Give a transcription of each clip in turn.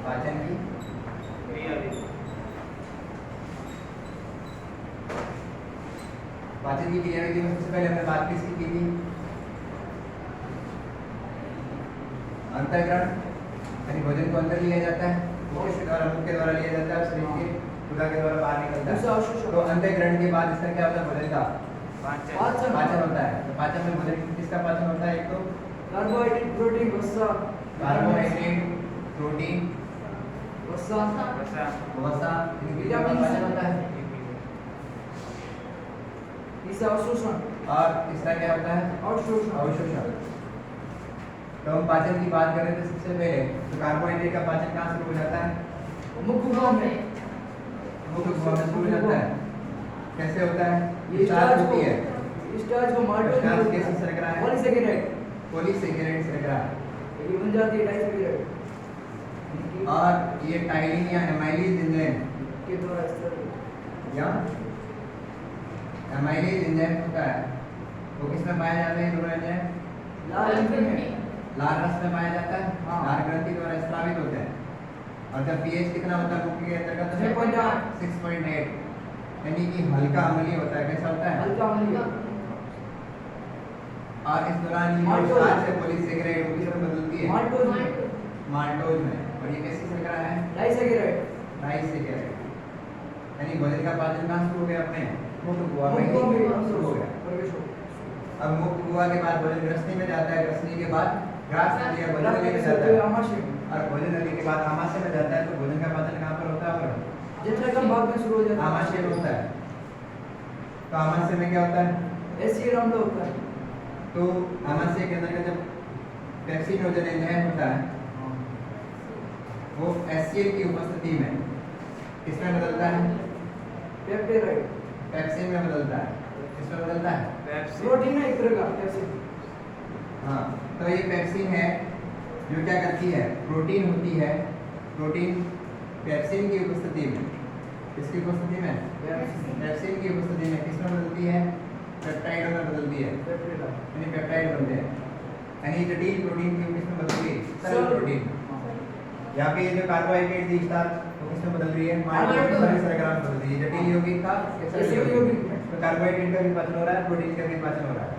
पाचन की क्रिया विधि में सबसे पहले हमने बात किसकी की थी? अंतःकरण, यानी भोजन को अंदर लिया जाता है, मुख के द्वारा लिया जाता है, शरीर के गुदा के द्वारा बाहर निकलता है। तो अंतःकरण के बाद इसका क्या होता है? भोजन का पाचन होता है। तो पाचन में भोजन किसका पाचन होता है? एक तो कार्बोहाइड्रेट, प्रोटीन, वसा, कार्बोहाइड्रेट, प्रोटीन, वसा, इनका पाचन होता है। इसका अवशोषण, और इसका क्या होता है? अवशोषण। तो हम पाचन की बात करें तो सबसे पहले तो कार्बोहाइड्रेट का पाचन कहाँ शुरू हो जाता है? मुख गुहा में, मुख गुहा में शुरू हो जाता है। कैसे होता है? ये स्टार्च होती है। स्टार्च को माल्टोज स्टार्च कैसे शर्करा है? पॉलीसेकेराइड शर्करा ये बन जाती है डाइसेकेराइड और ये टाइलिन या एमाइलेज एंजाइम के द्वारा इस तरह या एमाइलेज एंजाइम होता है। वो किसमें पाया जाता है? दोनों एंजाइम लाल रंग में, लाल रस में पाया जाता है। हाँ। लाल ग्रंथि द्वारा स्रावित होते हैं। और जब पीएच कितना होता है मुख के अंदर का? 6.8, यानी कि हल्का अम्लीय होता है। कैसा होता है? हल्का अम्लीय। और इस दौरान ये माल्टोज। स्टार्च है पॉलीसेकेराइड वो किसमें बदलती है? माल्टोज में। और ये कैसी शर्करा है? डाइसेकेराइड। यानी भोजन का पाचन कहाँ शुरू हो गया? अपने मुख गुहा में ही शुरू हो गया। अब मुख गुहा के बाद भोजन ग्रसनी में जाता है। ग्रसनी के बाद ग्रास नली या भोजन नली में जाता है। और भोजन नली के बाद आमाशय में जाता है। तो भोजन का पाचन कहाँ पर होता है? जितना कम भाग में शुरू हो जाता है आमाशय में होता है। तो आमाशय में क्या होता है? एसिड अम्ल होता है। तो आमाशय के अंदर का जब पेप्सिनोजन एंजाइम होता है वो एचसीएल की उपस्थिति में किसमें बदलता है? पेप्टाइड, पेप्सिन में बदलता है। किसमें बदलता है? प्रोटीन है एक तरह का पेप्सिन। हाँ, तो ये पेप्सिन है जो क्या करती है? प्रोटीन होती है। प्रोटीन पेप्सिन की उपस्थिति में, किसकी उपस्थिति में? पेप्सिन की उपस्थिति में किसमें बदलती है? पेप्टाइड में बदलती है। यानी पेप्टाइड बनते हैं। यानी जटिल प्रोटीन की किसमें बदलती है? सरल प्रोटीन। यहाँ पे ये जो कार्बोहाइड्रेट थी स्टार्च वो किसमें बदल रही है? माल्टोज शर्करा में बदल रही है। जटिल यौगिक का सरल यौगिक। तो कार्बोहाइड्रेट का भी पाचन हो रहा है, प्रोटीन का भी पाचन हो रहा है।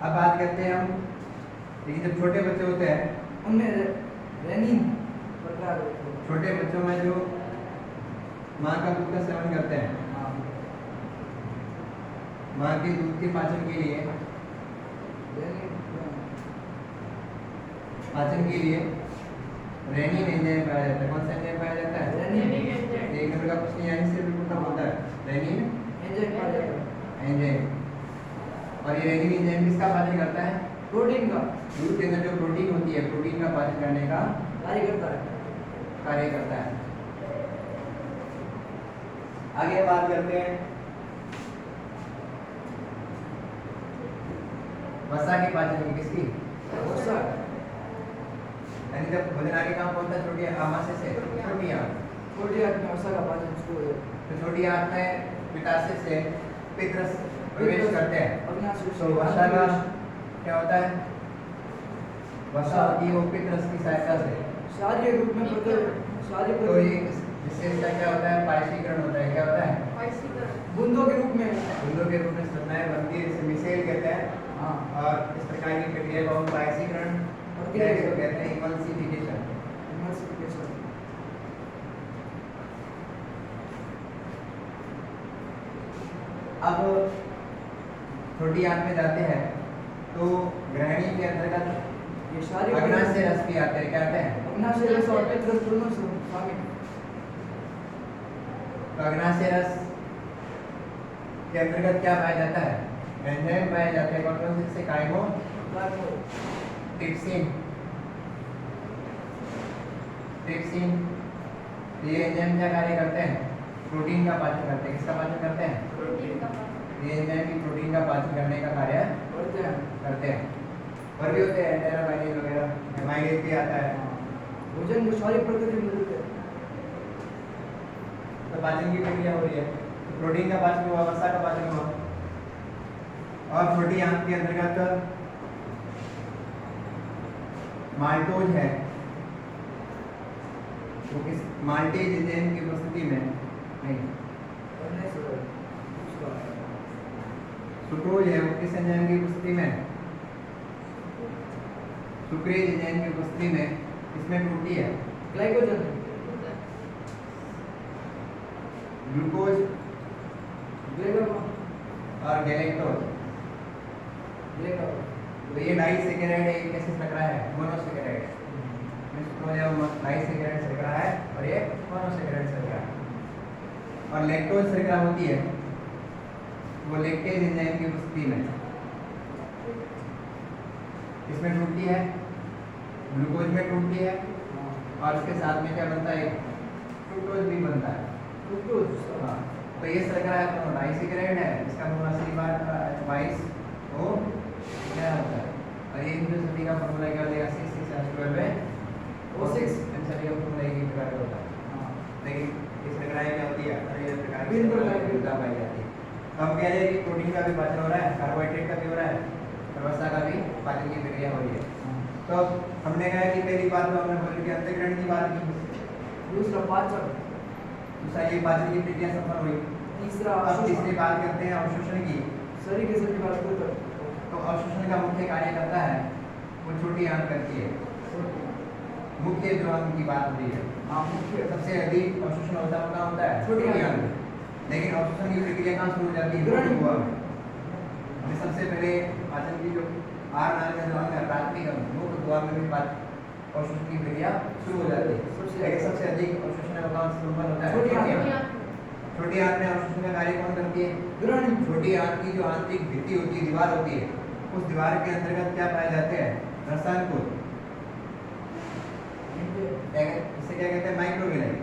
अब बात करते हैं हम, लेकिन जब छोटे बच्चे होते हैं उनमें रेनिन प्रकार छोटे बच्चों में जो माँ का दूध का सेवन करते हैं, माँ के दूध के पाचन के लिए रेनिन एंजाइम पाया जाता है। कौन सा एंजाइम पाया जाता है? एक नंबर का प्रश्न यहीं से बिल्कुल तब होता है। Renin enzyme. और ये रेनिन एंजाइम किसका पाचन करता है? प्रोटीन का। दूध के अंदर जो प्रोटीन होती है, प्रोटीन का पाचन करने का कार्य करता है। आगे बात करते हैं वसा के पाचन की। किसकी? वसा। यानी जब भोजन आगे कहाँ पहुंचता है? छोटी आमाशय से छोटी आंत। छोटी आंत में वसा का पाचन शुरू हो जाता है। तो छोटी आंत में पित्ताशय से पित्तरस प्रवेश करते हैं। तो वसा का क्या होता है? वसा होती है वो पित्तरस की सहायता से शारीरिक रूप में तो ये इससे इसका क्या होता है? पायसीकरण होता है। क्या होता है? बूंदों के रूप में संरचनाएं बनती है, जिसे मिसेल कहते हैं। हाँ। और इस प्रकार की प्रक्रिया को हम पायसीकरण कहते हैं, इमल्सिफिकेशन। अब छोटी आंत में जाते हैं तो ग्रहणी के अंतर्गत ये शारीरिक अग्नाशय रस भी आते हैं। क्या आते हैं? अग्नाशय रस और पित्तरस दोनों शामिल। तो अग्नाशय रस के अंतर्गत क्या पाया जाता है? एंजाइम पाए जाते हैं। कौन से? काइमो ट्रिप्सिन। ये एंजाइम क्या कार्य करते हैं? प्रोटीन का पाचन करते हैं। किसका पाचन करते हैं? ये एंजाइम भी प्रोटीन का पाचन करने का कार्य करते हैं। और भी होते हैं एंटेरामाइलेज वगैरह, एमाइलेज भी आता है। भोजन जो शारीरिक प्रकृति में मिलते हैं तो पाचन की प्रक्रिया हो रही है। तो प्रोटीन का पाचन हुआ, वसा का पाचन हुआ। और छोटी आंत के अंतर्गत माल्टोज है माल्टेज एंजाइम की उपस्थिति में नहीं, करने से उसका सुक्रोज है वो किस एंजाइम की उपस्थिति में, सुक्रेज एंजाइम की उपस्थिति में इसमें टूटती है। ग्लाइकोजन ग्लूकोज ग्लाइकोजन और गैलेक्टोज, ग्लाइकोजन तो ये डाइसैकेराइड है, ये कैसे लग रहा है, मोनोसैकेराइड। सुक्रोज है वो डाइसैकेराइड से लग रहा है और ये मोनोसैकेराइड से लग रहा है। और लैक्टोज से क्या होती है, वो लैक्टेज एंजाइम की उपस्थिति में इसमें टूटती है, ग्लूकोज में टूटती है और उसके साथ में क्या बनता है, फ्रुक्टोज भी बनता है। फ्रुक्टोज हाँ, तो ये लग रहा है तो डाइसैकेराइड है, इसका फॉर्मूला सी बार H22 O क्या होता है, और ये इंट्रोसिटी का फॉर्मूला क्या हो जाएगा, C6H12 में O6 इंट्रोसिटी का फॉर्मूला एक ही प्रकार का होता है। लेकिन इस लग रहा है क्या होती है, अलग प्रकार की विविधता पाई जाती है। तो हम कह रहे हैं कि प्रोटीन का भी पाचन हो रहा है, कार्बोहाइड्रेट का भी हो रहा है, वसा का भी पाचन की प्रक्रिया हो रही है। तो हमने कहा कि पहली बात तो हमने बोली कि अंतःकरण की बात की, दूसरा पाचन, दूसरा ये पाचन की प्रक्रिया संपन्न हुई। तीसरा अब तीसरी बात करते हैं अवशोषण की। शरीर के सभी भागों तक तो अवशोषण का मुख्य कार्य करता है वो छोटी आंत करती है, मुख्य जो अंग की बात होती है। मुख्य सबसे अधिक अवशोषण होता है छोटी आंत, लेकिन अवशोषण की प्रक्रिया कहाँ शुरू हो जाती है, मुख्य गुहा में। हमें सबसे पहले पाचन की जो आहार नाल का जो अंग है, प्राथमिक अंग, मुख्य गुहा में भी अवशोषण की प्रक्रिया शुरू हो जाती है। लेकिन सबसे अधिक अवशोषण संपन्न होता है छोटी आंत। छोटी आंत में अवशोषण का कार्य कौन करती है, छोटी आंत की जो आंतरिक भित्ति होती है, दीवार होती है, उस दीवार के अंतर्गत क्या पाए जाते हैं, रसायनकुल, इसे क्या कहते हैं, माइक्रोविलाई,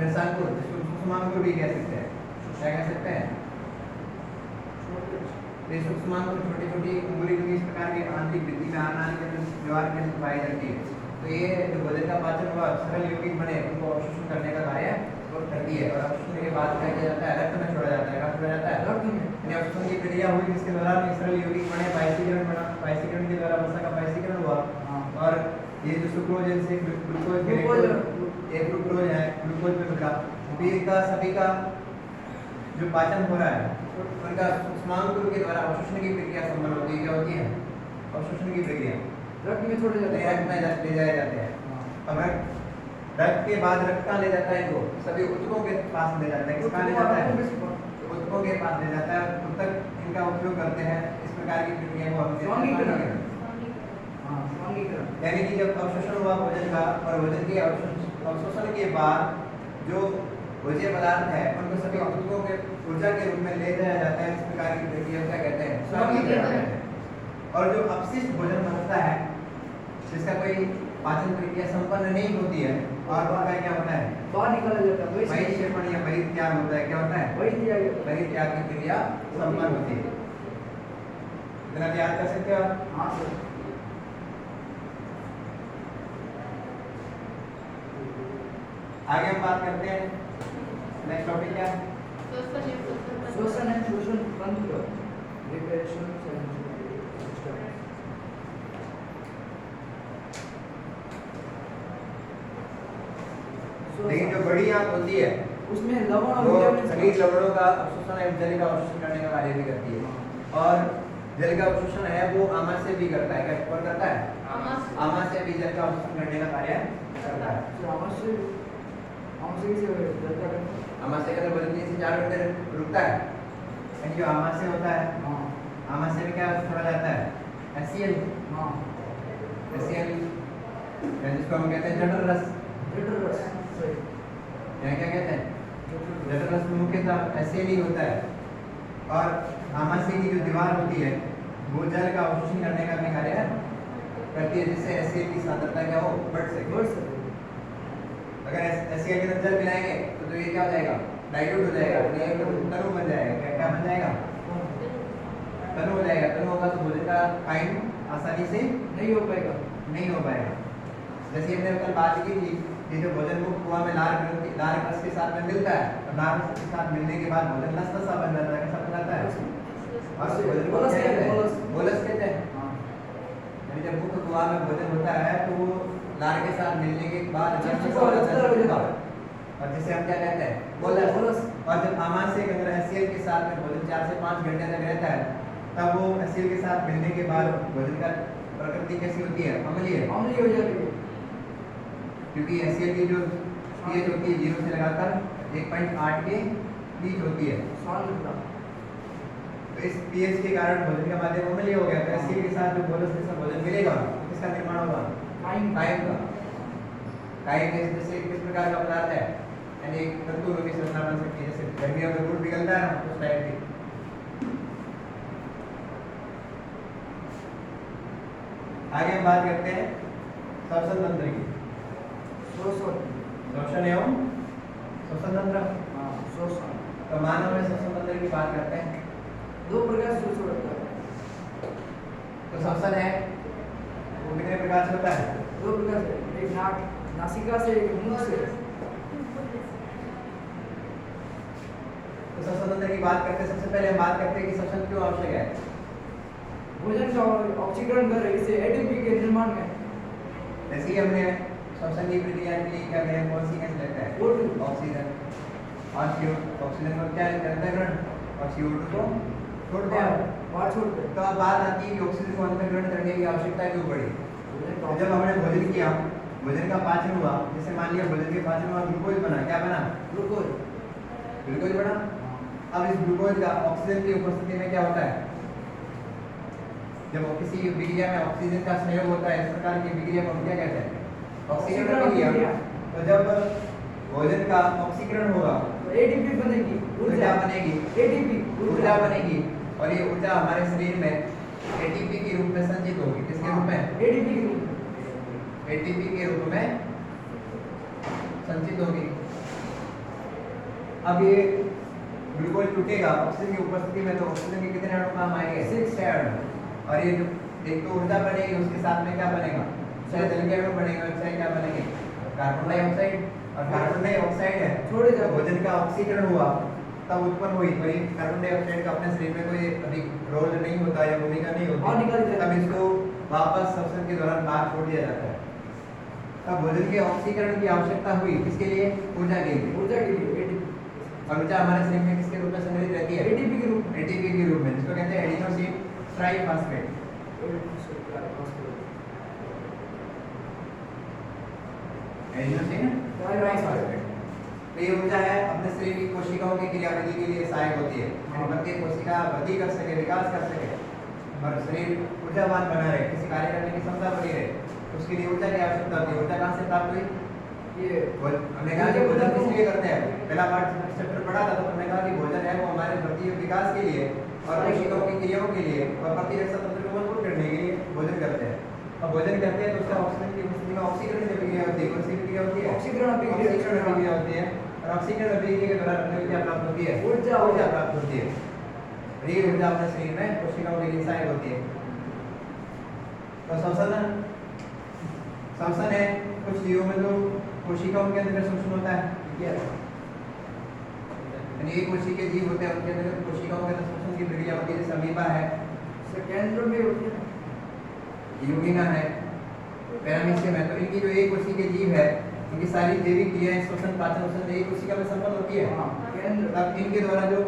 रसायनकुल, सूक्ष्मांकुर भी कह सकते हैं। क्या कह सकते हैं, ये सूक्ष्मांकुर छोटी छोटी अंगुली की इस प्रकार की आंतरिक भित्ति में आना के दीवार के अंदर पाई जाती है। तो ये जो भोजन का पाचन हुआ, सरल यौगिक बने उनको अवशोषण करने का कार्य करती है। और अवशोषण के बाद क्या किया जाता है, रक्त में छोड़ा जाता है। कहाँ छोड़ा जाता है, रक्त में। यानी अवशोषण की प्रक्रिया हुई जिसके दौरान सरल यौगिक बने, बाइसिकरण बना, बाइसिकरण के द्वारा वसा का बाइसिकरण हुआ और ये जो सुक्रोज से ग्लूकोज, ये फ्रुक्टोज है, ग्लूकोज में बदला। सभी का जो पाचन हो रहा है उनका सूक्ष्मांकुर के द्वारा अवशोषण की प्रक्रिया संपन्न होती है। क्या होती है, अवशोषण की प्रक्रिया रक्त में छोड़े जाते हैं, रक्त में ले जाए जाते हैं। अब रक्त के बाद रक्त कहाँ ले जाता है, इनको सभी ऊतकों के पास ले जाता है। किसका ले जाता है, ऊतकों के पास ले जाता है, ऊतक इनका उपयोग करते हैं। इस प्रकार की प्रक्रिया को यानी कि जब अवशोषण हुआ भोजन का और भोजन के अवशोषण के बाद जो भोज्य पदार्थ है उनको सभी ऊतकों के ऊर्जा के रूप में ले जाया जाता है। इस प्रकार की प्रक्रिया क्या कहते हैं, स्वांगीकरण कहते हैं। और जो अपशिष्ट भोजन बनता है जिसका कोई पाचन प्रक्रिया संपन्न नहीं होती है और वह क्या होता है, बाहर निकाला जाता है, बहिर्क्षेपण या बहिर्त्याग होता है। क्या होता है, बहिर्त्याग की प्रक्रिया संपन्न होती है। इतना याद कर सकते हो आप? हाँ सर। आगे हम बात करते हैं, नेक्स्ट टॉपिक क्या है, श्वसन एंड शोषण तंत्र, रिप्रेशन सिस्टम। लेकिन जो बड़ी आंत होती है उसमें लवण और वो विटामिन खनिज लवणों का अवशोषण एवं जल का अवशोषण करने का कार्य भी करती है। और जल का अवशोषण है वो आमाशय भी करता है। क्या कौन करता है, आमाशय भी जल का अवशोषण करने का कार्य करता है। आमाशय से जल का आमाशय का वजन 3 से 4 घंटे रुकता है। यानी जो आमाशय होता है, आमाशय में क्या छोड़ा जाता है, HCl, HCl जिसको हम कहते हैं जठर रस। यहाँ क्या कहते हैं, जठर रस में मुख्यतः HCl ही होता है। और आमाशय की जो दीवार होती है वो जल का अवशोषण करने का भी कार्य करती है, जिससे HCl की सांद्रता क्या हो, बढ़ सके। अगर HCl के अंदर जल मिलाएंगे तो ये क्या हो जाएगा, डाइल्यूट हो जाएगा, तनु बन जाएगा। क्या बन जाएगा, तनु हो जाएगा। तनु होगा तो भोजन का काइम आसानी से नहीं हो पाएगा। जैसे हमने कल बात की थी कि जो भोजन मुक्त कुआं में लार रस के साथ में मिलता है, और लार रस के साथ मिलने के बाद भोजन लसलसा बन जाता है। कैसा बन जाता है, और भोजन को क्या कहते हैं, बोलस कहते हैं। यानी जब मुक्त कुआं में भोजन होता है तो वो लार के साथ मिलने के बाद चिपचिपा हो जाता है। और जिसे हम क्या कहते हैं बोलस। बोलस। और जब आमाशय के अंदर HCl के साथ में भोजन 4 से 5 घंटे तक रहता है, तब वो HCl के साथ मिलने के बाद भोजन का प्रकृति कैसी होती है? अम्लीय। अम्लीय हो जाती है। क्योंकि HCl की जो pH होती है 0 से लगाकर 1.8 के बीच होती है। स्वाद निकला। तो इस pH के कारण भोजन का माध्यम अम्लीय हो गया। तो HCl के साथ जो बोलस जैसा भोजन मिलेगा, तो किसका निर्माण होगा? काइम। काइम का। काइम जैसे किस प्रकार का पदार्थ है? यानी एक तंतु की संरचना बन सकती है, जैसे गर्मियों में गुड़ पिघलता है ना, उस टाइप की। आगे हम बात करते हैं श्वसन तंत्र की। श्वसन एवं श्वसन तंत्र। शोषण। तो मानव में श्वसन तंत्र की बात करते हैं। 2 प्रकार से शोषण होता है। तो श्वसन है वो कितने प्रकार से होता है? 2 प्रकार से, एक नासिका से, एक मुंह से। तो श्वसन तंत्र की बात करते हैं, सबसे पहले हम बात करते हैं कि श्वसन क्यों आवश्यक है। भोजन का ऑक्सीकरण कर इससे एटीपी के निर्माण में। जैसे ही हमने श्वसन की प्रक्रिया के लिए क्या करें, कौन सी गैस लगता है? O2। ऑक्सीजन। और ऑक्सीजन को क्या करता है ग्रहण, और CO2 को छोड़ते हैं। बाहर छोड़ते हैं। तो अब बात आती है कि ऑक्सीजन को अंदर ग्रहण करने की आवश्यकता क्यों पड़ी। तो जब हमने भोजन किया, भोजन का पाचन हुआ, जैसे मान लिया भोजन के पाचन हुआ, ग्लूकोज बना। क्या बना? ग्लूकोज। ग्लूकोज बना। अब इस ग्लूकोज का ऑक्सीजन की उपस्थिति में क्या होता है? जब किसी विक्रिया में ऑक्सीजन का संयोग होता है, इस प्रकार की विक्रिया को हम क्या कहते हैं? ऑक्सीकरण विक्रिया। तो जब भोजन का ऑक्सीकरण होगा तो एटीपी बनेगी, तो क्या बनेगी? एटीपी ऊर्जा बनेगी। और ये ऊर्जा हमारे शरीर में एटीपी के रूप में संचित होगी। किसके रूप में? एटीपी के रूप में। एटीपी के रूप में संचित होगी। अब ये ग्लूकोज टूटेगा ऑक्सीजन की उपस्थिति में, तो ऑक्सीजन के कितने अणु काम आएंगे? 6 अणु। और ये जो एक तो ऊर्जा बनेगी, उसके साथ में क्या बनेगा? 6 जल के अणु बनेंगे। और 6 क्या बनेंगे? Carbon dioxide. और कार्बन डाइऑक्साइड है छोड़े जाते हैं। भोजन का ऑक्सीकरण हुआ तब उत्पन्न हुई। तो ये कार्बन डाइऑक्साइड का अपने शरीर में कोई अभी रोल नहीं होता या भूमिका नहीं और निकाल होती, दिया तब इसको वापस श्वसन के दौरान बाहर छोड़ दिया जाता है। तब भोजन के ऑक्सीकरण की आवश्यकता हुई, किसके लिए? ऊर्जा के लिए। ऊर्जा के लिए एटीपी। और ऊर्जा हमारे शरीर में किसके रूप में संग्रहित रहती है? एटीपी के रूप में। एटीपी के रूप में, जिसको कहते हैं एडिनोसिन ट्राइफॉस्फेट। Adenosine triphosphate. तो ये ऊर्जा है अपने शरीर की कोशिकाओं की क्रियाविधि के लिए सहायक होती है। प्रत्येक कोशिका वृद्धि कर सके, विकास कर सके और शरीर ऊर्जावान बना रहे, किसी कार्य करने की क्षमता बनी रहे, उसके लिए ऊर्जा की आवश्यकता होती है। ऊर्जा कहाँ से प्राप्त हुई? ये हमने कहा कि भोजन किस लिए करते हैं। पहला पार्ट चैप्टर पढ़ा था, तो हमने कहा कि भोजन है वो हमारे वृद्धि और विकास के लिए और कोशिकाओं की क्रियाओं के लिए और प्रतिरक्षा तंत्र को मजबूत करने के लिए भोजन करते हैं। अब भोजन करते हैं तो उसका ऑक्सीजन की उपस्थिति में ऑक्सीकरण की प्रक्रिया होती है। कौन सी प्रक्रिया होती है? ऑक्सीकरण प्रक्रिया होती है। और ऑक्सीकरण अभिक्रिया के दौरान हमें क्या प्राप्त होती है? ऊर्जा प्राप्त होती है। और ये ऊर्जा अपने शरीर में कोशिकाओं के लिए सहायक होती है। तो श्वसन है कुछ जीवों में तो कोशिकाओं के अंदर श्वसन होता है। यानी एक कोशिकीय जीव होते हैं, उनके अंदर कोशिकाओं के अंदर श्वसन की प्रक्रिया होती है। जैसे अमीबा है, केंद्र में होती है, यूगिना है, पैरामीशियम है। तो इनकी जो एक कोशिकीय जीव है, इनकी सारी जैविक क्रियाएं श्वसन, पाचन, श्वसन एक कोशिका में संपन्न होती है। केंद्र। तब इनके द्वारा जो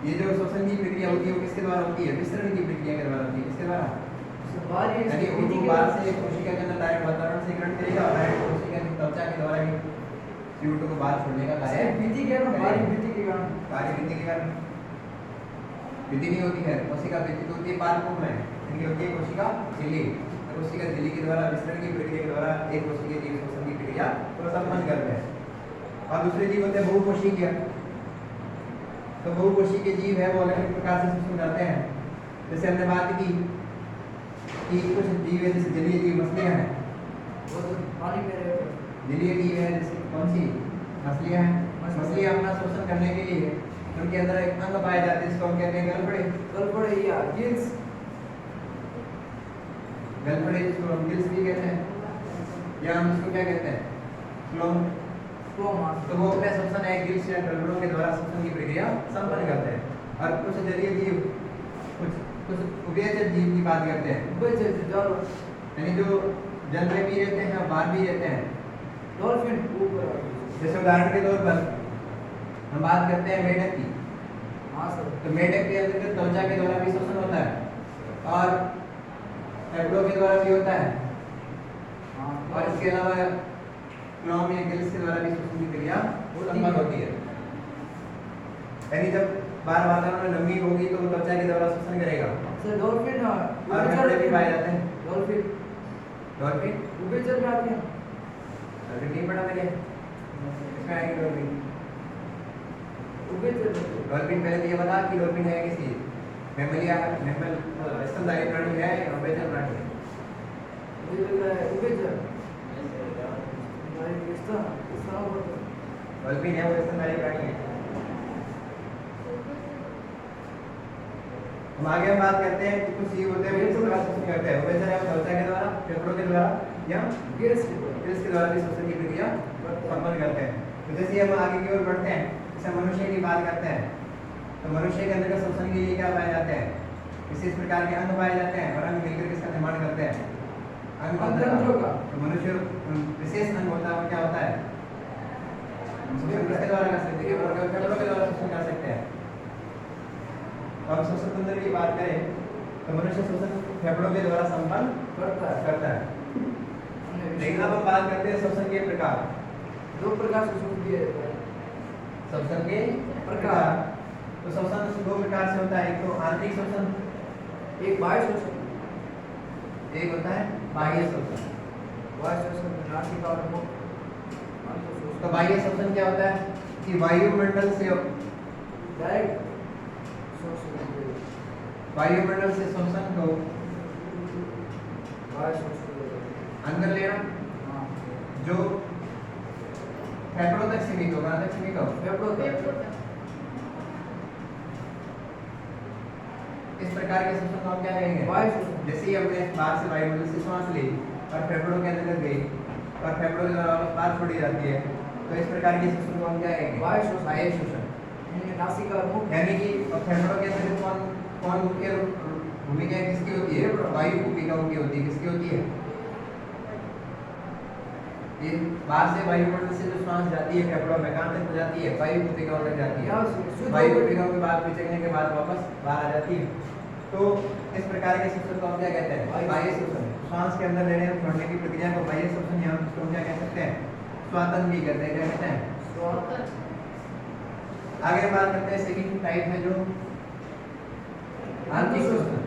ये जो श्वसन की प्रक्रिया होती है वो किसके द्वारा होती है? विसरण की प्रक्रिया के द्वारा होती है। किसके द्वारा? यानी उनको बाहर से कोशिका के अंदर डायरेक्ट वातावरण से ग्रहण करेगा और डायरेक्ट कोशिका की त्वचा के द्वारा ही CO2 को बाहर छोड़ने का कार्य वृद्धि के कारण, बाहरी वृद्धि के कारण, बाहरी वृद्धि के कारण वृद्धि नहीं होती है। कोशिका वृद्धि होती है पार्कों में, इनकी होती है कोशिका झिल्ली। कोशिका झिल्ली के द्वारा विसरण की प्रक्रिया के द्वारा एक कोशिकीय जीव श्वसन की प्रक्रिया को संपन्न करते हैं। और दूसरे जीव होते हैं बहुकोशिकीय। तो बहुकोशिकीय जीव है वो अलग अलग प्रकार से श्वसन करते हैं। जैसे हमने बात की कि कुछ जीव है जैसे जलीय जीव, मछलियां हैं, वो तो पानी में रहते हैं। जलीय जीव है जैसे कौन सी? मछलियां हैं। मछलियां अपना शोषण करने के लिए उनके अंदर एक अंग पाए जाते हैं जिसको हम कहते हैं गलफड़े। गलफड़े या गिल्स, गलफड़े जिसको हम गिल्स भी कहते हैं, या हम इसको क्या कहते हैं? फ्लोम। तो वो अपने शोषण है गिल्स या गलफड़ों के द्वारा शोषण की प्रक्रिया संपन्न करते हैं। और कुछ जलीय जीव, कुछ उभयचर जीव की बात करते हैं, यानी यानी जो जल में भी रहते हैं और बाहर भी रहते हैं। डॉल्फिन ऊपर। जैसे उदाहरण के तौर पर हम बात करते हैं मेढक की, हाँ सर। तो मेढक के अंदर त्वचा के द्वारा भी श्वसन होता है और फेफड़ों के द्वारा भी होता है, हाँ। और इसके अलावा क्लॉम या गिल्स के द्वारा भी श्वसन की क्रिया संपन्न होती है। यानी जब बाहर वातावरण में नमी होगी तो वो त्वचा के द्वारा श्वसन करेगा। सर डॉल्फिन और फेफड़े भी पाए जाते हैं। डॉल्फिन डॉल्फिन उभयचर में आती है। डॉल्फिन नहीं पढ़ा मैंने, इसमें आएंगे डॉल्फिन। उभयचर। डॉल्फिन पहले तो ये बता कि डॉल्फिन है किसी मैमलिया मैमल स्तनधारी प्राणी है या उभयचर प्राणी है? मुझे लग रहा है उभयचर। भाई किसका डॉल्फिन है, वो स्तनधारी प्राणी है। हम आगे हम बात करते हैं कि कुछ जीव होते हैं वो श्वसन करते हैं। उभयचर है त्वचा के द्वारा, फेफड़ों के द्वारा या गिल्स के द्वारा भी श्वसन की प्रक्रिया संपन्न करते हैं। तो जैसे हम आगे की ओर बढ़ते हैं, जैसे मनुष्य की बात करते हैं, तो मनुष्य के अंदर श्वसन के लिए क्या पाए जाते हैं? विशेष प्रकार के अंग पाए जाते हैं और अंग मिलकर इसका निर्माण करते हैं। अंग का तो मनुष्य विशेष अंग होता है, वो क्या होता है? किसके द्वारा कर सकते हैं? फेफड़ों के द्वारा श्वसन कर सकते हैं। अब श्वसन तंत्र की बात करें तो मनुष्य श्वसन फेफड़ों के द्वारा संपन्न करता है। लेकिन अब हम बात करते हैं श्वसन के प्रकार। दो प्रकार से श्वसन किया जाता है। श्वसन के प्रकार, तो श्वसन दो प्रकार से होता है। एक तो आंतरिक श्वसन, एक बाह्य श्वसन। एक होता है बाह्य श्वसन। बाह्य श्वसन नासिका और मुख। तो बाह्य श्वसन क्या होता है कि वायुमंडल से डायरेक्ट श्वसन। वायुमंडल से श्वसन को बाह्य श्वसन अंदर लेना, हाँ। जो फेफड़ों तक सीमित होगा। तक सीमित होगा फेफड़ों तक। इस प्रकार के श्वसन को हम क्या कहेंगे? बाह्य श्वसन। जैसे ही हमने बाहर से वायुमंडल से श्वास ली और फेफड़ों के अंदर गई और फेफड़ों के द्वारा वापस बाहर छोड़ी जाती है, तो इस प्रकार के श्वसन को हम क्या कहेंगे? बाह्य श्वसन। बाह्य श्वसन। इनमें नासिका और मुख। यानी कि फेफड़ों के अंदर कौन कौन मुख्य भूमिका किसकी होती है? वायु भूमिका की होती है। किसकी होती है? ये बाहर से वायुमंडल से जो श्वास जाती है फेफड़ों में, कहाँ तक जाती है? वायु भूमिकाओं तक जाती है। वायु भूमिकाओं के बाद पिचकने के बाद वापस बाहर आ जाती है। तो इस प्रकार के श्वसन को हम क्या कहते हैं? बाह्य श्वसन। श्वास के अंदर लेने और छोड़ने की प्रक्रिया को बाह्य श्वसन या हम क्या कह सकते हैं? श्वासन भी कहते हैं। क्या कहते हैं? आगे हम बात करते हैं सेकंड टाइप है जो आंतरिक श्वसन।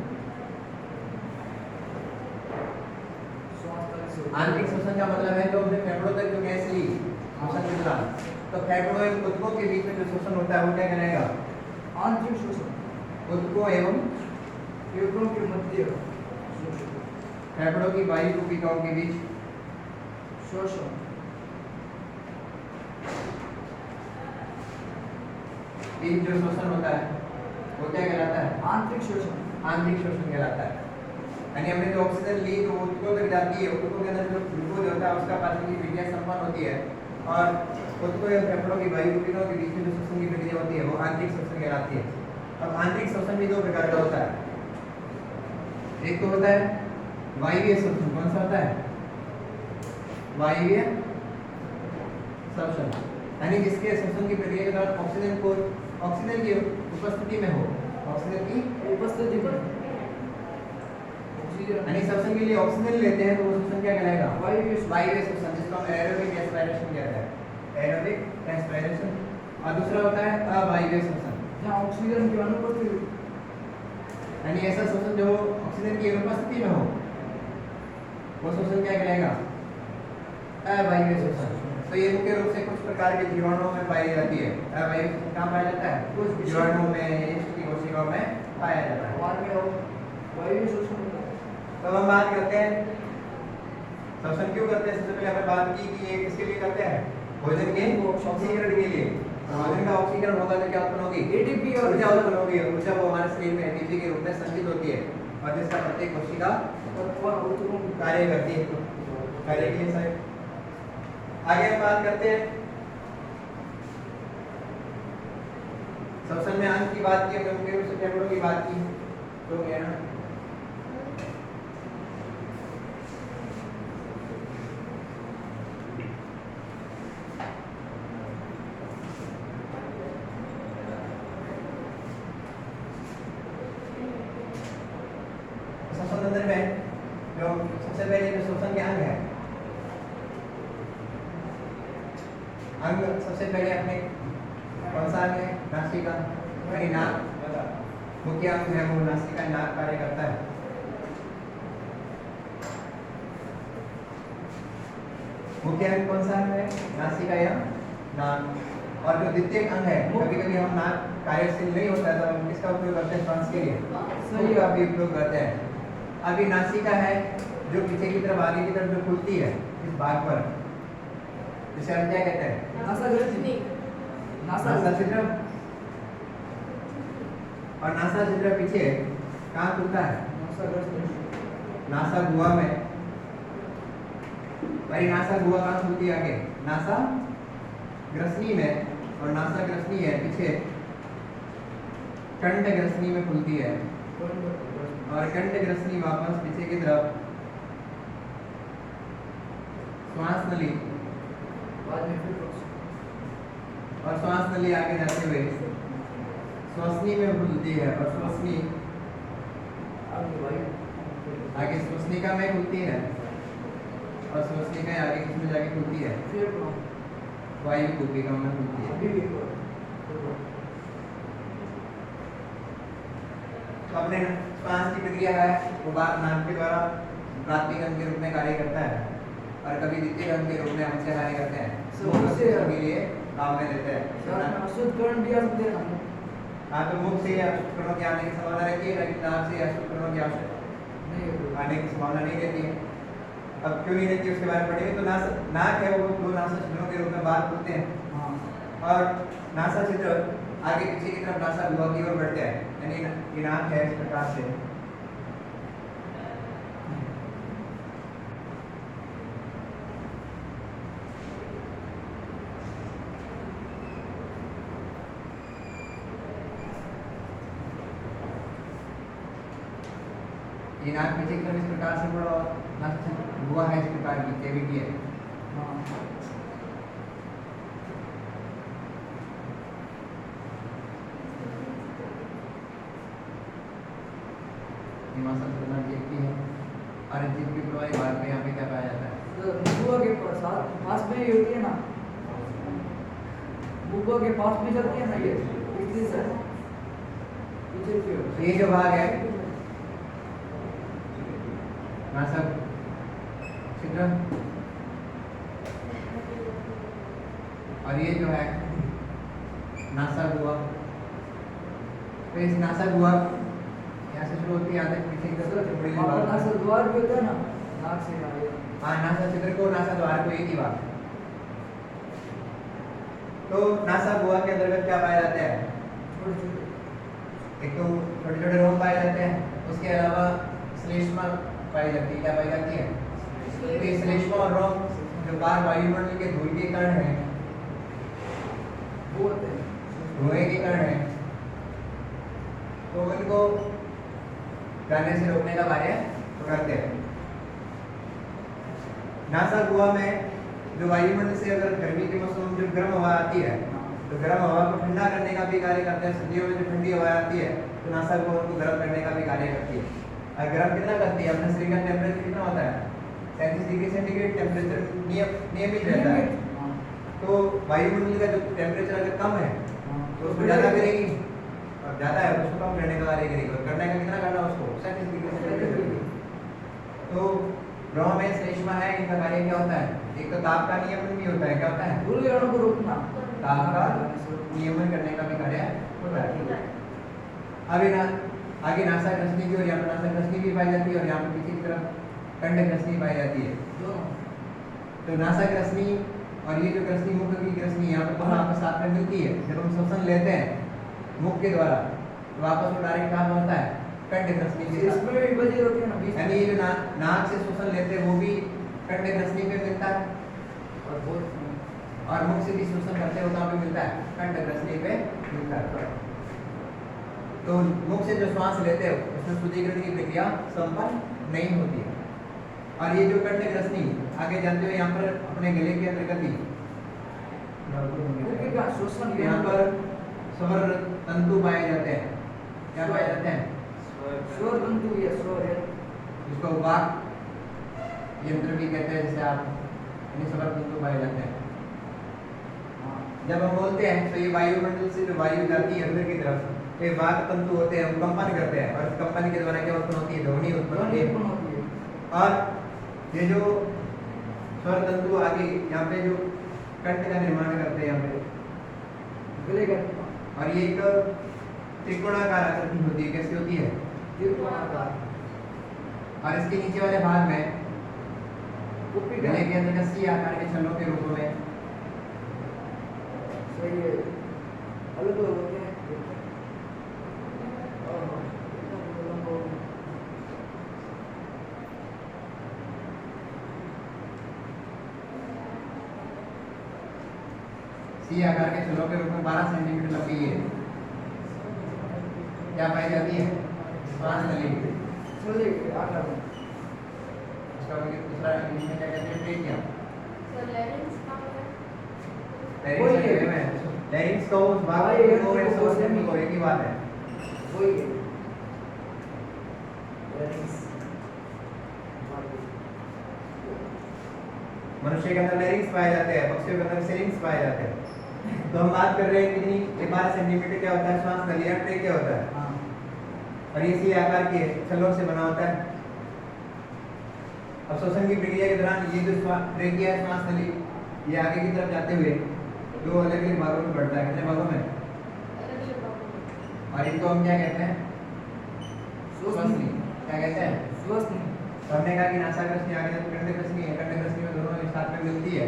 आंतरिक श्वसन का मतलब है जो हमने फेफड़ों तक जो गैस ली श्वसन के दौरान, तो फेफड़ों एवं ऊतकों के बीच में जो श्वसन होता है वो क्या कहलाएगा? आंतरिक श्वसन। ऊतकों एवं फेफड़ों के मध्य फेफड़ों की वायु भूमिकाओं के बीच श्वसन। बीच जो श्वसन होता है वो क्या कहलाता है? आंतरिक श्वसन। आंतरिक श्वसन कहलाता है। यानी हमने जो ऑक्सीजन ली तो ऊतकों तक जाती है, ऊतकों के अंदर जो ग्लूकोज होता है उसका पाचन की क्रिया संपन्न होती है और ऊतकों या फेफड़ों की वायु भूमिकाओं के बीच में जो श्वसन की प्रक्रिया होती है वो आंतरिक श्वसन कहलाती है। अब आंतरिक श्वसन भी दो प्रकार का होता है। एक तो होता है वायवीय श्वसन। कौन सा होता है? वायवीय श्वसन, यानी जिसके श्वसन की प्रक्रिया के दौरान ऑक्सीजन की उपस्थिति में हो, ऑक्सीजन की उपस्थिति में यानी श्वसन के लिए ऑक्सीजन लेते हैं तो वो श्वसन क्या कहलाएगा? वायवीय श्वसन, जिसको हम एरोबिक रेस्पिरेशन कहते हैं। Aerobic respiration. और दूसरा होता है अवायवीय श्वसन, जहाँ ऑक्सीजन की अनुपस्थिति, यानी ऐसा श्वसन जो ऑक्सीजन की अनुपस्थिति में हो वो श्वसन क्या कहलाएगा? अवायवीय श्वसन। तो ये मुख्य रूप से कुछ प्रकार के जीवाणुओं में पाई जाती है। अवायवीय श्वसन कहाँ पाया जाता है? कुछ जीवाणुओं में, यीस्ट की कोशिकाओं में पाया जाता है। वायवीय श्वसन। तो हम बात करते हैं श्वसन क्यों करते हैं। सबसे पहले हमने बात की कि ये किसके लिए करते हैं? भोजन के ऑक्सीकरण के लिए। भोजन का ऑक्सीकरण होगा तो क्या उत्पन्न होगी? एटीपी और ऊर्जा उत्पन्न होगी। ऊर्जा वो हमारे शरीर में एटीपी के रूप में संचित होती है और जिसका प्रत्येक कोशिका कार्य करती है, कार्य के लिए सही। आगे हम बात करते हैं श्वसन में अंग की बात की, हमने मुख्य रूप से फेफड़ों की बात की, तो क्या है श्वसन तंत्र में जो सबसे पहले जो श्वसन के अंग है, अंग सबसे पहले अपने कौन सा अंग है? नासिका, यानी नाक मुख्य अंग है, वो नासिका नाक कार्य करता है। मुख्य अंग कौन सा है? नासिका या नाक। और जो द्वितीय अंग है, कभी कभी हम नाक कार्यशील नहीं होता है तो हम किसका उपयोग करते हैं? श्वास के लिए मुख का भी उपयोग करते हैं। अभी नासिका है जो पीछे की तरफ आगे की तरफ जो खुलती है इस भाग पर, जिसे हम क्या कहते हैं? नासाग्रस्नी। नासा छिद्र। और नासा छिद्र पीछे कहाँ खुलता है? नासाग्रस्नी। नासा गुहा में। भाई नासा गुहा कहाँ खुलती है? आगे नासा ग्रसनी में, और नासा ग्रसनी है पीछे कंठ ग्रसनी में खुलती है, और कंठ ग्रसनी वापस पीछे की तरफ श्वास नली, बाद में फिर और श्वास नली आगे जाते हुए श्वसनी में खुलती है, और श्वसनी आगे श्वसनिका में खुलती है, और श्वसनिका आगे किसमें जाके खुलती है? वायु कूपिका में खुलती है। तो अपने श्वास की प्रक्रिया है वो बात नाक के द्वारा प्राथमिक अंग के रूप में कार्य करता है, और कभी द्वितीय अंग के रूप में हमसे कार्य करते हैं, के लिए काम में लेते हैं। अशुद्धकरण भी हम देना। हाँ, तो मुख से अशुद्धकरणों की आने की संभावना रहती है, लेकिन नाक से अशुद्धकरणों की आने की संभावना नहीं रहती है। अब क्यों नहीं रहती उसके बारे में पढ़ेंगे। तो नाक है वो दो नासा छिद्रों के रूप में बात करते हैं, और नासा छिद्र आगे पीछे की तरफ नासा गुहा की ओर बढ़ते हैं, यानी ये नाक है इस प्रकार से। ये नाक पीछे की तरफ इस प्रकार से बड़ा नाक गुहा है, इस प्रकार की कैविटी है। है और जीभ की प्रवाही भाग में यहाँ पे क्या पाया जाता है? बुआ के पास में ही होती है ना, बुआ के पास में चलती है ना ये, तो ये जो भाग है नासा छिद्र, और ये जो है नासा गुहा। तो इस नासा गुहा यहाँ से शुरू होती है, आधे पीछे की तरफ नासा द्वार भी होता है ना, नाक से हाँ, नासा छिद्र को नासा द्वार को एक ही बात। तो नासा गुहा के अंतर्गत क्या पाया जाता है? एक तो छोटे छोटे रोम पाए जाते हैं, उसके अलावा श्लेष्मा पाई जाती है। क्या पाई जाती है? तो श्लेष्मा और रोम जो बाहर वायुमंडल के धूल के कण हैं, वो होते हैं धुएं के कण हैं, तो उनको जाने से रोकने का कार्य करते हैं। नासा गुहा में जो वायुमंडल से अगर गर्मी के मौसम में जो गर्म हवा आती है, तो गर्म हवा को ठंडा करने का भी कार्य करते हैं। सर्दियों में जो ठंडी हवा आती है तो नासा गुहा को गर्म करने का भी कार्य करती है। और गर्म कितना करती है? अपने शरीर का टेम्परेचर कितना होता है? 37 डिग्री सेंटीग्रेड टेम्परेचर नियमित रहता है। तो वायुमंडल का जो टेम्परेचर अगर कम है तो उसको ज़्यादा करेगी, और ज़्यादा है तो उसको कम करने का कार्य करेगी। और करने का कितना करना उसको? 37 डिग्री सेंटीग्रेड। तो ग्रह में श्लेष्मा है, इनका कार्य क्या होता है? एक तो ताप का नियमन भी होता है। क्या होता है? धूल कणों को रोकना, ताप का नियमन करने का भी कार्य होता है। अभी ना आगे नासा ग्रसनी की, और यहाँ पर नासा ग्रसनी भी पाई जाती है, और यहाँ पर पीछे की तरफ कंठ ग्रसनी पाई जाती है। तो नासा ग्रसनी और ये जो ग्रसनी, मुख की ग्रसनी, यहाँ पर दोनों आपस साथ में मिलती है। जब हम श्वसन लेते हैं मुख के द्वारा तो वापस वो डायरेक्ट कहाँ पहुँचता है? कंठ ग्रसनी के साथ। इसमें भी बजी होती है ना, यानी ये जो नाक से श्वसन लेते हैं वो भी कंठ ग्रसनी पे मिलता है, और मुख से भी श्वसन करते हैं वहाँ पे मिलता है, कंठ ग्रसनी पे मिलता है। तो मुख से जो श्वास लेते हैं उसमें शुद्धिकरण की प्रक्रिया संपन्न नहीं होती है। और ये जो कंठ ग्रसनी आगे जानते हुए यहाँ पर अपने गले के अंतर्गत ही यहाँ पर स्वर तंतु पाए जाते हैं। क्या पाए जाते हैं? स्वर तंतु या स्वर है, जिसको वाक यंत्र भी कहते हैं, जिसे आप निस्वरत तंतु पाए जाते हैं। जब हम बोलते हैं तो ये वायुमंडल से जो वायु जाती है अंदर की तरफ, तो ये वाक तंतु होते हैं, वो कंपन करते हैं, और इस कंपन के द्वारा क्या उत्पन्न होती है? ध्वनि उत्पन्न होती है। और ये जो स्वर तंतु आगे यहाँ पे जो कंठ का निर्माण करते हैं यहाँ पे, और ये एक त्रिकोणाकार आकृति होती है। कैसी होती है? त्रिकोणाकार। और इसके नीचे वाले भाग में गले के अंदर सी आकार के छल्लों के रूप में सही है, अलग अलग होते हैं। सी आकार के छल्लों के रूप में 12 सेंटीमीटर लंबी है, क्या पाई जाती है? श्वास नली। चलिए आगे बढ़ो। इसका दूसरा इंग्लिश में क्या कहते हैं? ट्रेकिया। लैरिंक्स तो उस भाग को एक ही बात है। वही है लैरिंक्स। मनुष्य के अंदर लैरिंक्स पाए जाते हैं, पक्षियों के अंदर सिरिंक्स पाए जाते हैं। तो हम बात कर रहे हैं कितनी? 12 सेंटीमीटर क्या होता है? श्वास नली या ट्रेकिया होता है। हाँ। और ये सी आकार के छल्लों से बना होता है। अब श्वसन की प्रक्रिया के दौरान ये जो ट्रेकिया है, श्वास नली, ये आगे की तरफ जाते हुए दो अलग अलग भागों में बढ़ता है। कितने भागों में? और इनको हम क्या कहते हैं? श्वसनी। क्या कहते हैं? श्वसनी। तो हमने कहा कि नासाग्रसनी आगे जब कंठग्रसनी है, कंठग्रसनी में दोनों एक साथ में मिलती है,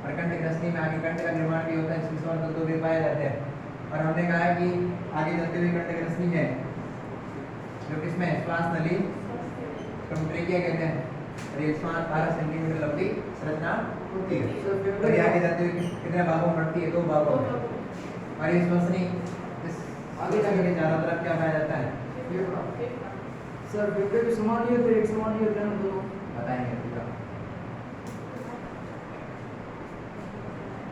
और कंठग्रसनी में आगे कंठ का निर्माण भी होता है, जिसमें स्वर तंतु भी पाए जाते हैं। और हमने कहा कि आगे जाते हुए कंठग्रसनी है जो किसमें? श्वास नली, ट्रेकिया कहते हैं। और ये 12 सेंटीमीटर लंबी संरचना होती है। और ये आगे जाते हुए कितने भागों में बढ़ती है? 2 भागों में। और ये श्वसनी इस आगे जाके के चारों तरफ क्या पाया जाता है? सर फेफड़े भी समान ही होते हैं, एक समान ही होते हैं दोनों। बताएंगे पूरा।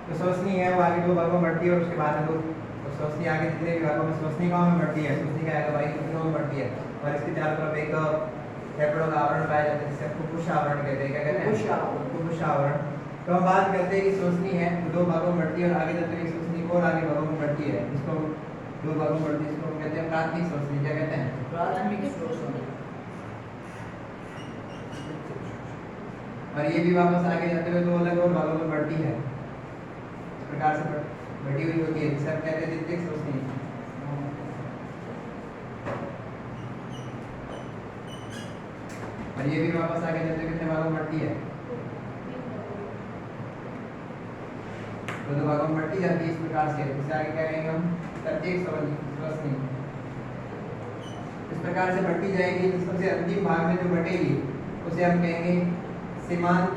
तो श्वसनी है वो आगे 2 भागों में बढ़ती है, और उसके बाद दो श्वसनी आगे जितने भी भागों में श्वसनिकाओं में बढ़ती है, श्वसनिका आगे वायुतंतुओं में बढ़ती है, और इसके चारों तरफ एक फेफड़ों का आवरण पाया जाता है, जिसे फुफ्फुस आवरण कहते हैं। क्या कहते हैं? फुफ्फुस आवरण। तो हम बात करते हैं कि श्वसनी है 2 भागों में बढ़ती है, और आगे जाते हुए श्वसनी और आगे भागों में बढ़ती है, जिसको 2 भागों में बढ़ती है, इसको हम कहते हैं प्राथमिक श्वसनी। क्या कहते हैं? प्राथमिक श्वसन। और ये भी वापस आगे जाते हुए 2 अलग और भागों में बढ़ती है, इस प्रकार से बढ़ी हुई होती है, जिसे हम कहते हैं द्वितीयक श्वसनी। और ये भी वापस आगे जाते हुए कितने भागों में बढ़ती है? 2 भागों में बढ़ती जाती है इस प्रकार से। इससे आगे क्या कहेंगे हम? तृतीयक श्वसनी। इस प्रकार से बढ़ती जाएगी, सबसे अंतिम भाग में जो बटेगी उसे हम कहेंगे सीमांत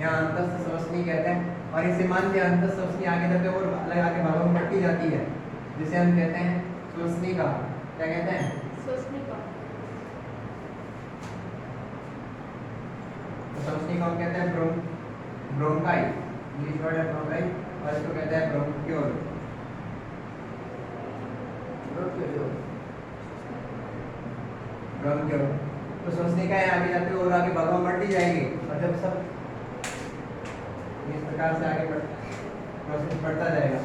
या अंतस्थ श्वसनी कहते हैं। और इस सीमांत या अंतस्थ श्वसनी आगे जाते और अलग आगे भागों में बढ़ती जाती है, जिसे हम कहते हैं श्वसनिका। क्या कहते हैं? श्वसनिका। तो श्वसनिका हम कहते हैं ब्रोंकाई, इंग्लिश वर्ड है ब्रोंकाई, और इसको कहते हैं ब्रोंक्यूल। ब्रोंक्यूल। तो श्वसनिकाएं आगे जाते हुए और आगे भागों में बढ़ती जाएगी, और जब सब इस प्रकार से आगे प्रोसेस बढ़ता जाएगा,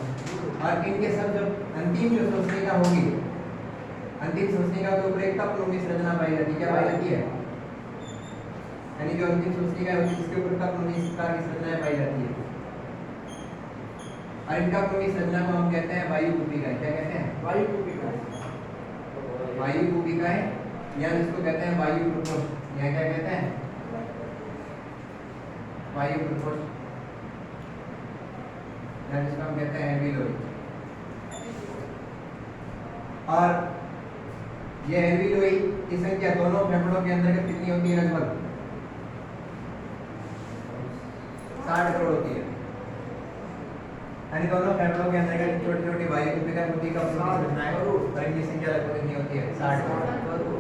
और इनके सब जब अंतिम जो श्वसनिका होगी, अंतिम श्वसनिका के ऊपर एक कपनूमी संरचना पाई जाती है। क्या पाई जाती है? यानी जो अंतिम श्वसनिका होती है उसके ऊपर कपनूमी प्रकार की संरचनाएं पाई जाती है, और इन कपनूमी संरचना को हम कहते हैं वायुकूपिकाएं। क्या कहते हैं? वायुकूपिकाएं। वायुकूपिकाएं, या इसको कहते हैं वायु प्रकोष्ठ। या क्या कहते हैं? वायु प्रकोष्ठ, या जिसको हम कहते हैं एल्वियोलाई। और ये एल्वियोलाई की संख्या दोनों फेफड़ों के अंदर कितनी होती है? लगभग 60 करोड़ होती है। यानी दोनों फेफड़ों के अंदर छोटी छोटी वायुकूपिकाएं होती है, और इनकी संख्या लगभग कितनी होती है? 60 करोड़।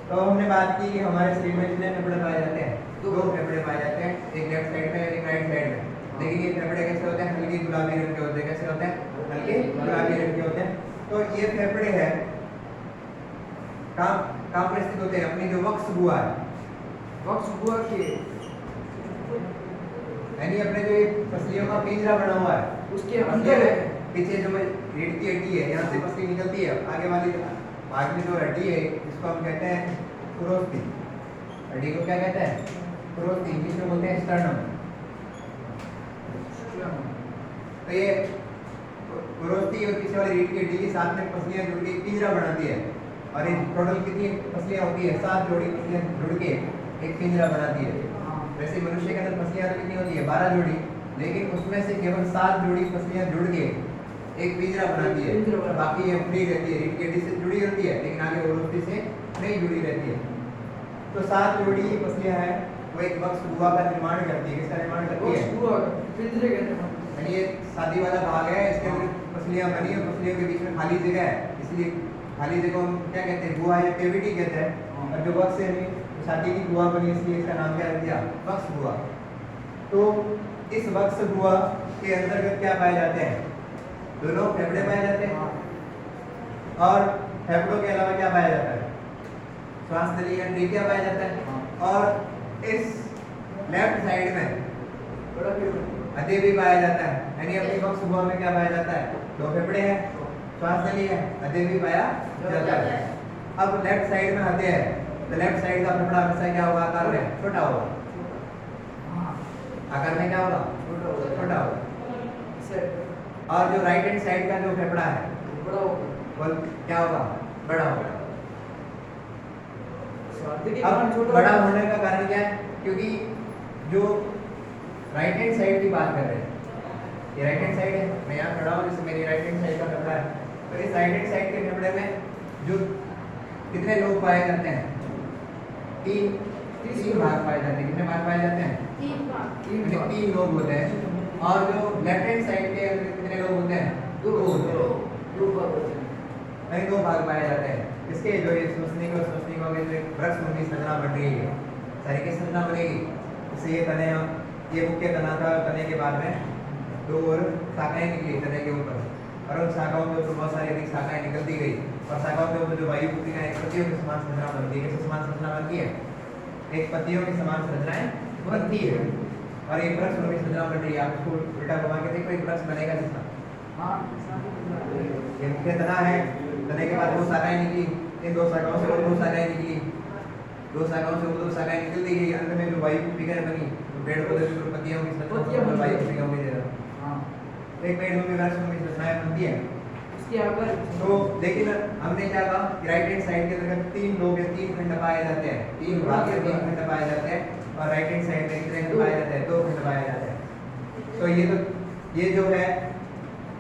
तो हमने बात की कि हमारे शरीर में कितने फेफड़े पाए जाते हैं? 2 फेफड़े पाए जाते हैं, एक लेफ्ट साइड में और एक राइट साइड में। लेकिन ये फेफड़े कैसे होते हैं, हल्के गुलाबी रंग के होते हैं। कैसे होते हैं, हल्के गुलाबी रंग के होते हैं। तो ये फेफड़े है कहाँ पर स्थित होते हैं, अपनी जो वक्ष गुहा है, वक्त हुआ कि यानी अपने जो ये पसलियों का पिंजरा बना हुआ है उसके पसलियों अंदर में है। पीछे जो रीढ़ की हड्डी है, यहाँ से पसली निकलती है, आगे वाली भाग में जो हड्डी है इसको हम कहते हैं पुरोस्ती। हड्डी को क्या कहते हैं, पुरोस्ती, इंग्लिश में बोलते हैं स्टर्नम। तो ये पुरोस्ती और पीछे वाली रीढ़ की हड्डी के साथ में पसलियां जुड़ के पिंजरा बनाती है। और ये टोटल कितनी पसलियां होती है, 7 जोड़ी पसलियां जुड़ के एक पिंजरा बनाती है। वैसे मनुष्य के अंदर पसलियां तो कितनी होती है, 12 जोड़ी, लेकिन उसमें से केवल 7 जोड़ी पसलियां जुड़ के एक पिंजरा बनाती है। बाकी ये फ्री रहती है, रीढ़ की हड्डी से जुड़ी होती है लेकिन आगे पुरोस्ती से नहीं जुड़ी रहती है। तो 7 जोड़ी पसलियां हैं, वो एक वक्ष गुहा का निर्माण करती है। किसका निर्माण करती है, वक्त हुआ पिंजरे के निर्माण। यानी ये शादी वाला भाग है, इसके अंदर पसलियां बनी और पसलियों के बीच में खाली जगह है, इसलिए खाली जगह हम क्या कहते हैं, गुहा या कैविटी कहते हैं। और जो वक्ष है शादी की गुहा बनी, इसलिए इसका नाम क्या रख दिया, वक्ष गुहा। तो इस वक्ष गुहा के अंतर्गत क्या पाए जाते हैं, दोनों फेफड़े पाए जाते हैं। और फेफड़ों के अलावा क्या पाया जाता है, श्वास नली या ट्रीकिया पाया जाता है। और इस लेफ्ट साइड में बड़ा हृदय भी पाया जाता है, यानी अपनी वक्ष गुहा में क्या पाया जाता है, 2 फेफड़े हैं, श्वास नली है, हृदय भी पाया जाता है। अब लेफ्ट साइड में हृदय है, तो लेफ्ट साइड का फेफड़ा हमेशा क्या होगा, आकार में छोटा होगा। आकार में क्या होगा, छोटा होगा। और जो राइट हैंड साइड का जो फेफड़ा है बड़ा होगा। वो क्या होगा, बड़ा होगा। देखिए अब बड़ा होने का कारण क्या है, क्योंकि जो राइट हैंड साइड की बात कर रहे हैं, ये राइट हैंड साइड है, मैं यहाँ खड़ा हूँ, जैसे मेरी राइट हैंड साइड का फेफड़ा है, तो इस राइट हैंड साइड के फेफड़े में जो कितने लोग पाए जाते हैं, 3 भाग पाए जाते हैं। कितने भाग पाए जाते हैं, 3 लोग होते हैं। और जो लेफ्ट हैंड साइड के अंदर कितने लोग होते हैं, 2 होते हैं, 2 भाग पाए जाते हैं। इसके जो ये श्वसनिक और श्वसनिक के जो एक वृक्षमुखी संरचना बन रही है, सारी की संरचना बनेगी। जैसे ये तने, ये मुख्य तना था, तने के बाद में 2 और शाखाएं निकली तने के ऊपर, और उन शाखाओं के ऊपर बहुत सारी अधिक शाखाएं निकलती गई, और शाखाओं के ऊपर जो वायु पुत्रिका एक पत्तियों की समान संरचना बनती है। कैसे समान संरचना बनती है, एक पत्तियों की समान संरचनाएं बनती है, और एक वृक्षमुखी संरचना बन रही है। आप इसको उल्टा घुमा के देखो, एक वृक्ष बनेगा जिसका, ये मुख्य तना है, तने के बाद 2 शाखाएं निकली, इन 2 शाखाओं से और 2 शाखाएं निकली, 2 शाखाओं से वो 2 शाखाएं निकलती गई, अंत में जो वायु पुत्रिकाएं बनी, पेड़ पौधे की पत्तियों की संरचना वायु पुत्रिकाओं की जगह एक पेड़ में भी वृक्षमुखी संरचनाएं बनती है। इसके आकर तो लेकिन हमने क्या कहा, राइट हैंड साइड के अंदर 3 लोग या 3 खंड पाए जाते हैं, 3 भाग या 3 खंड पाए जाते हैं, और राइट हैंड साइड में कितने खंड पाए जाते हैं, 2 खंड पाए जाते हैं। तो ये जो है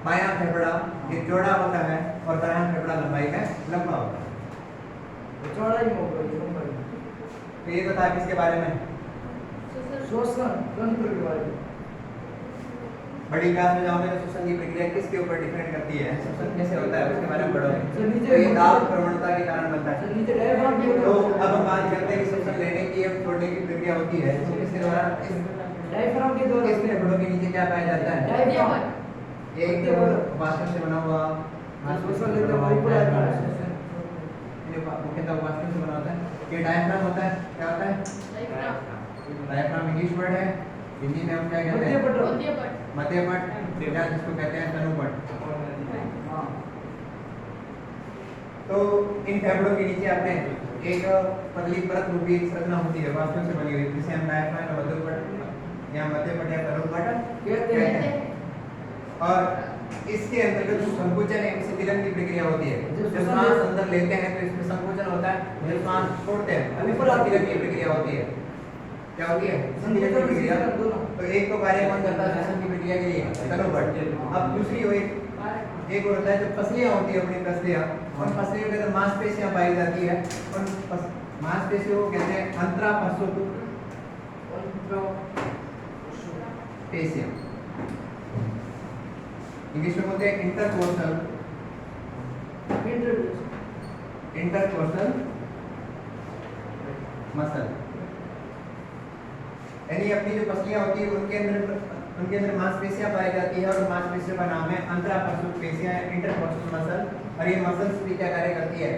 बायां फेफड़ा ये चौड़ा होता है, और दायां फेफड़ा लंबाई में लंबा होता है। चौड़ा ही होगा ये नंबर। तो ये बता किसके बारे में, श्वसन तंत्र के बारे में। बड़ी क्लास में जाओगे तो श्वसन की प्रक्रिया किसके ऊपर डिपेंड करती है, श्वसन कैसे होता है उसके बारे में सर, पढ़ोगे। नीचे तो ये दाब प्रवणता के कारण बनता है। नीचे डायफ्राम की तो अब हम बात करते हैं कि श्वसन लेने की और छोड़ने की प्रक्रिया होती है, तो इसके द्वारा डायफ्राम के द्वारा इस फेफड़ों के नीचे क्या पाया जाता है, डायफ्राम एक उपास्थन से बना हुआ श्वसन लेते हैं ऊपर आता है। ये मुख्यतः उपास्थन से बना होता है। ये डायफ्राम होता है, क्या होता है, डायफ्राम इंग्लिश वर्ड है, हिंदी में हम क्या कहते हैं, मध्यपट, या जिसको कहते हैं तनुपट। तो इन फेफड़ों के नीचे आपने एक पतली परत रूपी संरचना होती है, वास्तव से बनी हुई, जिसे हम डायफ्राम या मध्यपट या मध्यपट या तनुपट कहते हैं। और इसके अंतर्गत जो संकुचन है, शिथिलन की प्रक्रिया होती है। जब श्वास अंदर लेते हैं तो इसमें संकुचन होता है, जब श्वास छोड़ते हैं तो इसमें शिथिलन की प्रक्रिया होती है। क्या होती है, शिथिलन की प्रक्रिया। तो एक तो कार्य कौन करता है श्वसन की प्रक्रिया के लिए, तनुपट। अब दूसरी हो एक होता है जो पसलियां होती है, अपनी पसलियां, उन पसलियों के अंदर मांसपेशियां पाई जाती है, उन मांसपेशियों को कहते हैं अंतरापसोतु पेशियां, इंग्लिश में बोलते हैं इंटरकोर्सल मसल। यानी अपनी जो पसलियां होती है उनके अंदर उनके अंदर मांसपेशियां पाई जाती है और मांसपेशियों का नाम है अंतरापसुक पेशियां, इंटरकोस्टल मसल। और ये मसल्स भी क्या कार्य करती है,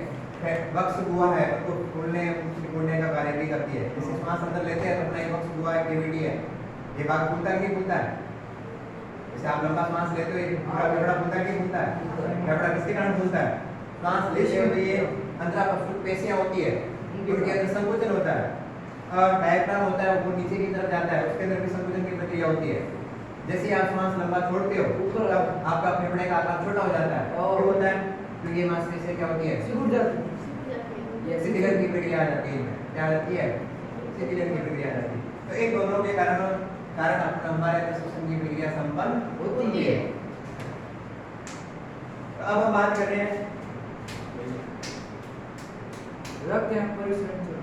वक्ष गुहा है उसको फूलने सिकुड़ने का कार्य भी करती है। जैसे श्वास अंदर लेते हैं तो अपना ये वक्ष गुहा कैविटी है, ये भाग फूलता है कि फूलता है? जैसे आप लंबा सांस लेते हो ये पूरा फेफड़ा फूलता है कि फूलता है? फेफड़ा किसके कारण फूलता है? सांस लेते हुए ये अंतरापसुक पेशियां होती है, उनके अंदर संकोचन होता है और डायफ्राम होता है, वो नीचे की तरफ जाता है, उसके अंदर भी संकोचन की प्रक्रिया होती है। जैसे ही आप सांस लंबा छोड़ते हो तब आपका फेफड़े का आकार छोटा हो जाता है। क्यों होता है? तो ये मांसपेशियां क्या होती है, सिकुड़ जाती है। शिथिलन की प्रक्रिया आ जाती है। क्या आ जाती है? शिथिलन की प्रक्रिया आ जाती है। तो इन दोनों के कारण अपना हमारे अंदर श्वसन की प्रक्रिया संपन्न होती है। तो अब हम बात कर रहे हैं रक्त यहाँ परिसंचरण।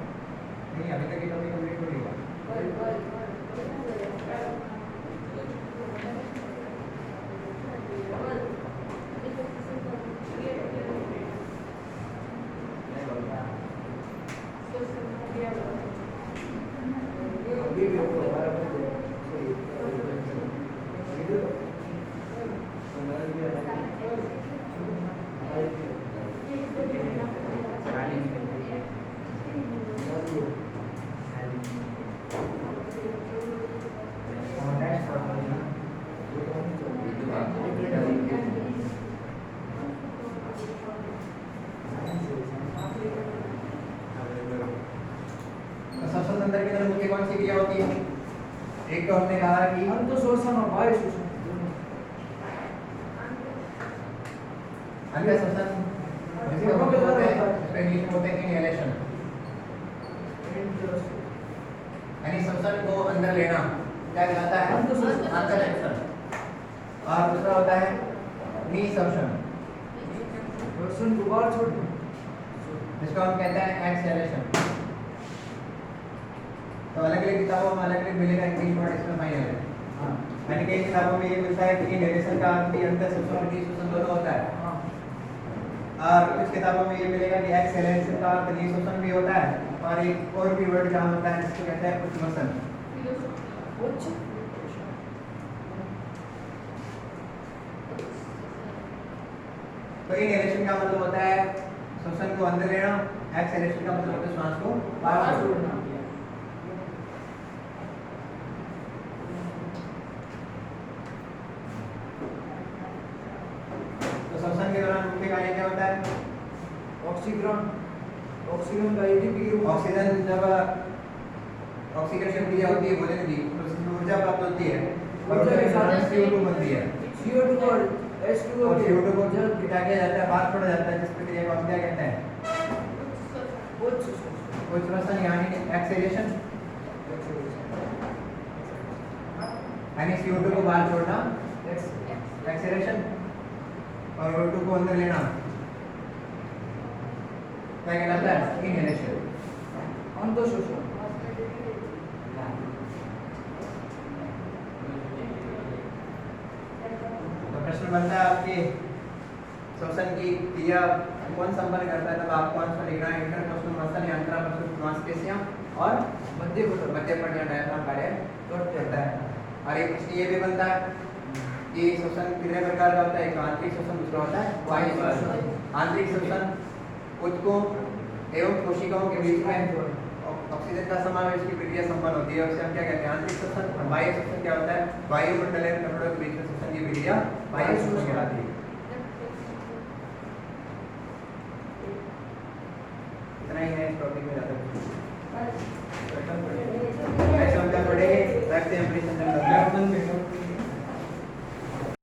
नहीं, अभी तक ये टॉपिक कंप्लीट नहीं हुआ। अभी भी वो हमारा बच्चे तो श्वसन तंत्र के अंदर मुख्य कौन सी क्रिया होती है? एक तो हमने कहा कि अंत शोषण और बाह्य शोषण अंदर श्वसन जिसको हम बोलते हैं, इसको इंग्लिश में बोलते हैं इनहेलेशन, यानी श्वसन को अंदर लेना क्या कहलाता है? अंतर श्वसन। और दूसरा होता है निःश्वसन, श्वसन को बाहर छोड़ना। जिसको हम कहते हैं एक्सहेलेशन। तो अलग अलग किताबों में अलग अलग मिलेगा, इंग्लिश वर्ड इसमें फाइनल है। यानी कई किताबों में ये मिलता है कि इनहेलेशन का अर्थ भी अंतर श्वसन और निःश्वसन दोनों होता है, और कुछ किताबों में ये मिलेगा कि एक्सहेलेशन का अर्थ निःश्वसन भी होता है, और एक और भी वर्ड जहाँ होता है जिसको कहते हैं उच्छ्वसन। तो इनहेलेशन का मतलब होता है श्वसन को अंदर लेना, एक्सहेलेशन का मतलब होता है श्वास को बाहर छोड़ना। तो श्वसन के दौरान मुख्य कार्य क्या होता है? ऑक्सीजन का एटीपी के रूप में ऑक्सीजन, जब ऑक्सीकरण क्रिया होती है भोजन की तो उसमें ऊर्जा प्राप्त होती है और ऊर्जा के साथ CO2 बनती है। CO2 और H2O और के CO2 को जल क्या किया जाता है, बाहर छोड़ा जाता है, जिस प्रक्रिया को हम क्या कहते हैं? उच्छ्वसन यानी एक्सेलेरेशन, यानी CO2 को बाहर छोड़ना एक्सेलेरेशन, और O2 को अंदर लेना क्या कहलाता है? इनहेलेशन। अंतःशोषण। तो प्रश्न बनता है आपके श्वसन की क्रिया कौन संपन्न करता है, तब आपको आंसर लिखना है इंटरकोस्टल मसल या अंतरापसुक मांसपेशियां और मध्य पट या डायफ्राम कार्य करता है। और एक प्रश्न ये भी बनता है कि श्वसन कितने प्रकार का होता है? एक आंतरिक श्वसन, दूसरा होता है बाह्य श्वसन। आंतरिक श्वसन ऊतकों एवं कोशिकाओं के बीच में ऑक्सीजन का समावेश की प्रक्रिया संपन्न होती है, उसे हम क्या कहते हैं? आंतरिक श्वसन। बाह्य श्वसन क्या होता है? वायुमंडल के फेफड़ों के बीच में श्वसन की प्रक्रिया बाह्य श्वसन कहलाती है।